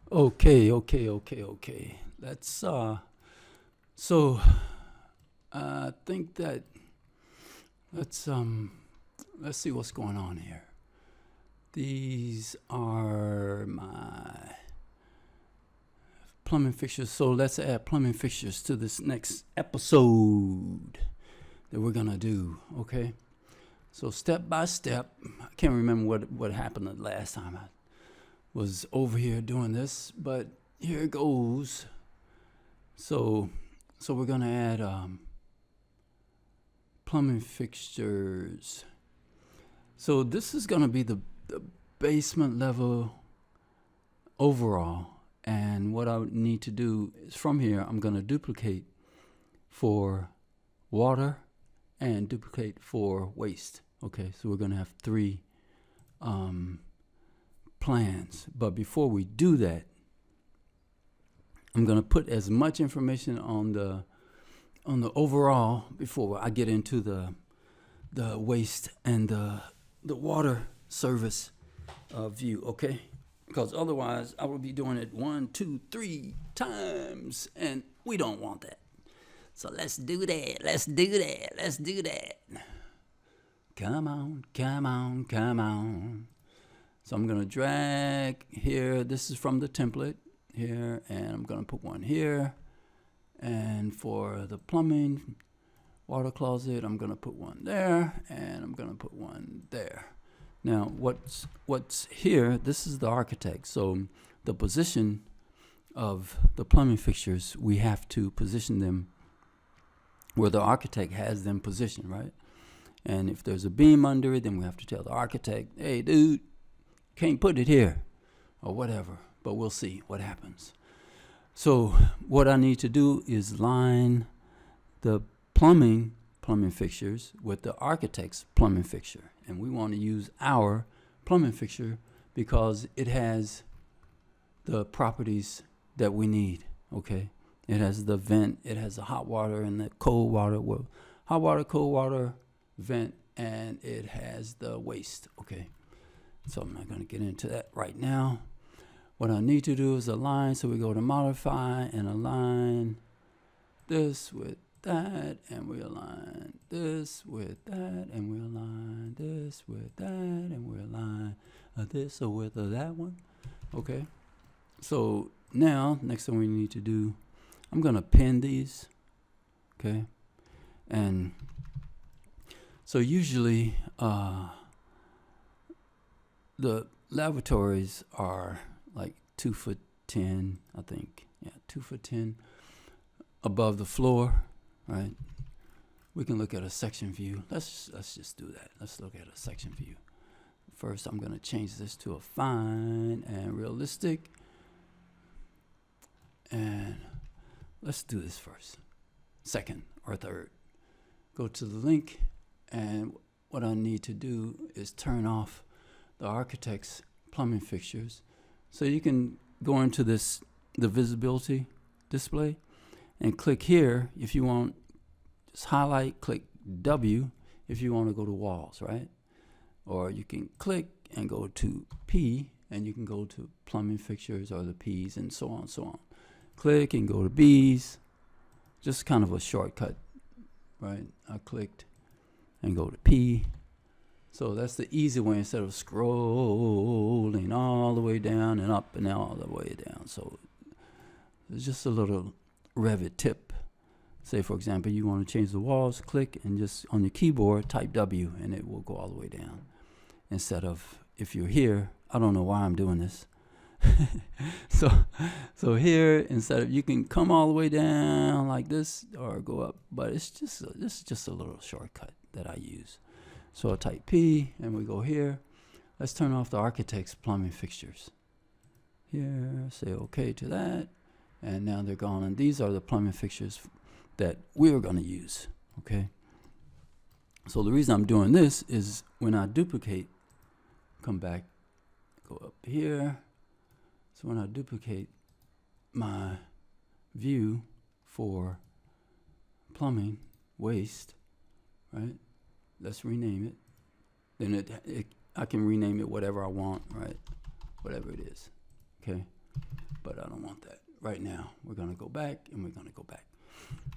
Okay. So I think that let's let's see what's going on here. These are my plumbing fixtures. So let's add plumbing fixtures to this next episode that we're gonna do. Okay. So step by step, I can't remember what happened the last time I was over here doing this, but here it goes. So we're gonna add plumbing fixtures. So this is gonna be the basement level overall, and what I need to do is from here I'm gonna duplicate for water and duplicate for waste. Okay, so we're gonna have three plans. But before we do that, I'm gonna put as much information on the overall before I get into the waste and the water service view. Okay, because otherwise I will be doing it 1, 2, 3 times, and we don't want that. So let's do that. Come on. So I'm going to drag here. This is from the template here, and I'm going to put one here. And for the plumbing water closet, I'm going to put one there, and I'm going to put one there. Now, what's here, this is the architect. So the position of the plumbing fixtures, we have to position them where the architect has them positioned, right? And if there's a beam under it, then we have to tell the architect, hey, dude, can't put it here, or whatever. But we'll see what happens. So what I need to do is line the plumbing fixtures with the architect's plumbing fixture. And we want to use our plumbing fixture because it has the properties that we need, okay? It has the vent, it has the hot water and the cold water. Well, hot water, cold water, vent, and it has the waste, okay? So I'm not going to get into that right now. What I need to do is align. So we go to modify and align this with that, and we align this with that, and we align this with that, and we align this with that one. Okay. So now, next thing we need to do, I'm going to pin these. Okay. And so usually the lavatories are like 2'10", I think. Yeah, 2'10" above the floor, right? We can look at a section view. Let's just do that. Let's look at a section view. First, I'm going to change this to a fine and realistic. And let's do this first. Second or third. Go to the link, and what I need to do is turn off the architect's plumbing fixtures. So you can go into the visibility display and click here if you want. Just highlight, click W if you want to go to walls, right? Or you can click and go to P, and you can go to plumbing fixtures or the P's and so on. Click and go to B's. Just kind of a shortcut, right? I clicked and go to P. So that's the easy way instead of scrolling all the way down and up and all the way down. So it's just a little Revit tip. Say, for example, you want to change the walls, click and just on your keyboard type W, and it will go all the way down. Instead of, if you're here, I don't know why I'm doing this. So here, instead of, you can come all the way down like this or go up, but this is just a little shortcut that I use. So I type P and we go here. Let's turn off the architect's plumbing fixtures. Here, say okay to that. And now they're gone. And these are the plumbing fixtures that we're going to use. Okay. So the reason I'm doing this is when I duplicate, come back, go up here. So when I duplicate my view for plumbing waste, right? Let's rename it. Then I can rename it whatever I want, right? Whatever it is. Okay. but I don't want that right now. We're going to go back and we're going to go back,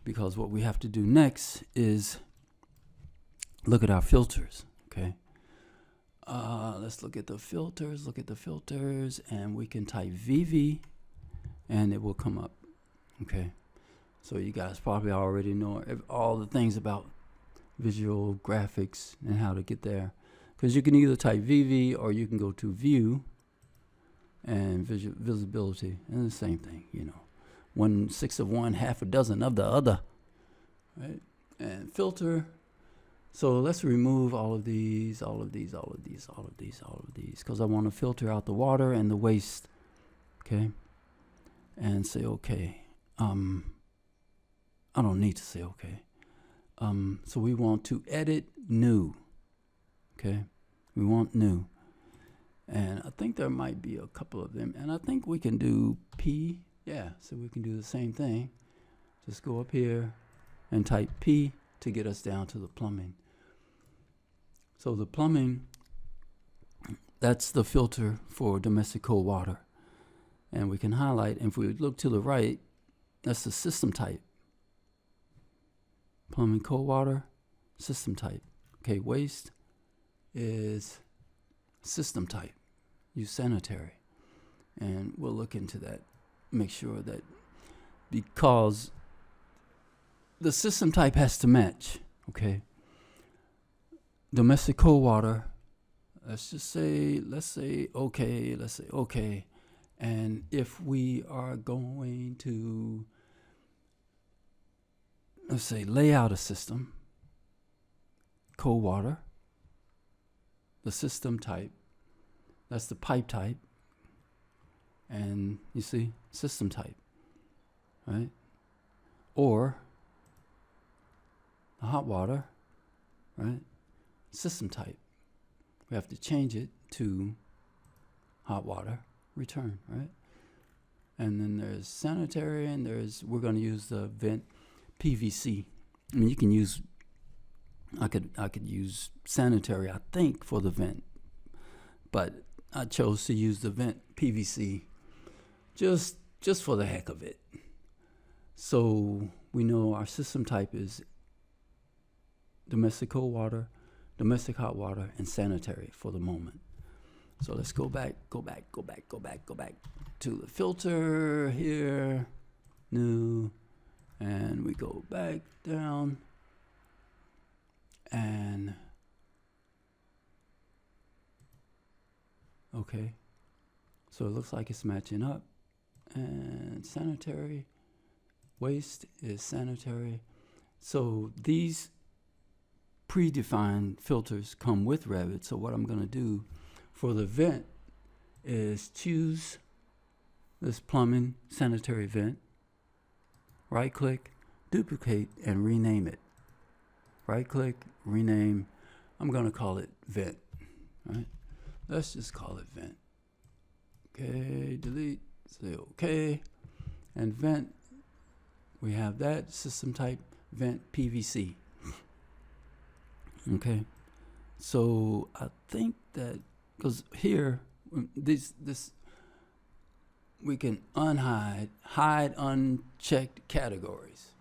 because what we have to do next is look at our filters. Okay. Let's look at the filters, and we can type VV and it will come up. Okay. So you guys probably already know all the things about visual graphics and how to get there, because you can either type VV or you can go to view and visibility, and the same thing, you know, 1/6 of one, half a dozen of the other, right? And filter. So let's remove all of these, because I want to filter out the water and the waste. Okay. And say okay. I don't need to say okay. So we want to edit new. Okay. We want new. And I think there might be a couple of them. And I think we can do P. Yeah, so we can do the same thing. Just go up here and type P to get us down to the plumbing. So the plumbing, that's the filter for domestic cold water. And we can highlight, and if we look to the right, that's the system type. Plumbing cold water, system type. Okay, waste is system type. Use sanitary. And we'll look into that. Make sure that, because the system type has to match. Okay. Domestic cold water, let's say okay. And if we are going to, let's say, lay out a system, cold water, the system type, that's the pipe type, and you see, system type, right? Or the hot water, right? System type. We have to change it to hot water, return, right? And then there's sanitary, and we're going to use the vent PVC. I mean, you can use, I could use sanitary, I think, for the vent, but I chose to use the vent PVC just for the heck of it. So we know our system type is domestic cold water, domestic hot water, and sanitary for the moment. So let's go back to the filter here, new, and we go back down, and okay, so it looks like it's matching up. And sanitary, waste is sanitary. So these predefined filters come with Revit. So what I'm going to do for the vent is choose this plumbing sanitary vent, right click, duplicate, and rename it. Right click, rename. I'm going to call it vent, right? Let's just call it vent. Okay, delete, say okay. And vent, we have that system type, vent PVC. Okay, so I think that, because here, this we can hide unchecked categories.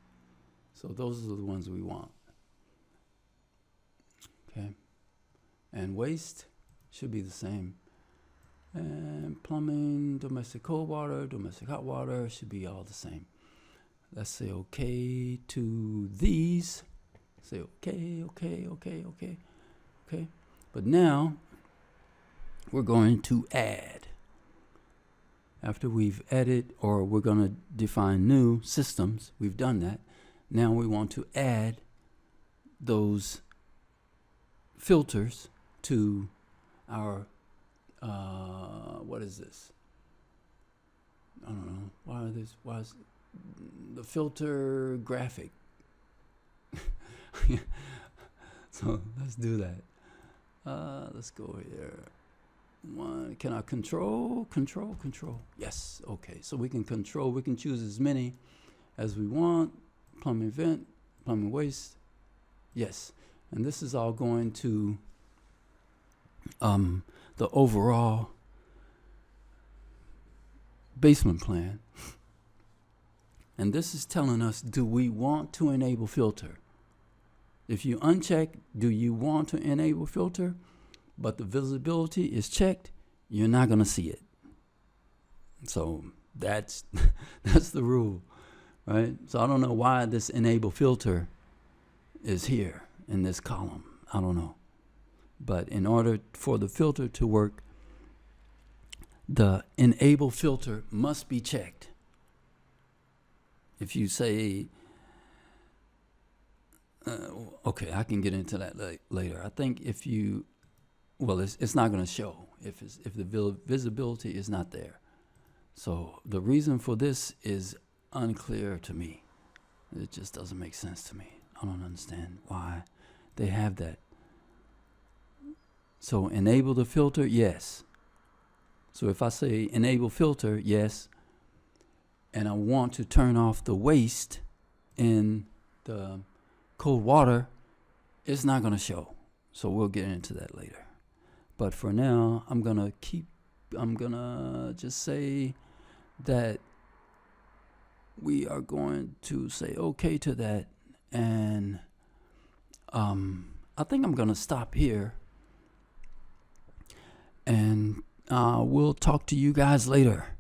So those are the ones we want. Okay, and waste should be the same. And plumbing, domestic cold water, domestic hot water should be all the same. Let's say okay to these. Say okay. But now we're going to add. After we've added, or we're going to define new systems, we've done that. Now we want to add those filters to our, what is this? I don't know. Why is the filter graphic? So let's do that. Let's go here. One, can I control? Yes, okay. So we can control, we can choose as many as we want. Plumbing vent, plumbing waste. Yes. And this is all going to the overall basement plan. And this is telling us, do we want to enable filter? If you uncheck, do you want to enable filter, but the visibility is checked, you're not going to see it. So that's that's the rule, right? So I don't know why this enable filter is here in this column. I don't know. But in order for the filter to work, the enable filter must be checked. If you say, okay, I can get into that later. I think if you, well, it's not going to show if the visibility is not there. So the reason for this is unclear to me. It just doesn't make sense to me. I don't understand why they have that. So enable the filter, yes. So if I say enable filter, yes, and I want to turn off the waste in the cold water, it's not going to show. So we'll get into that later. But for now, I'm going to just say that we are going to say okay to that. And I think I'm going to stop here. And we'll talk to you guys later.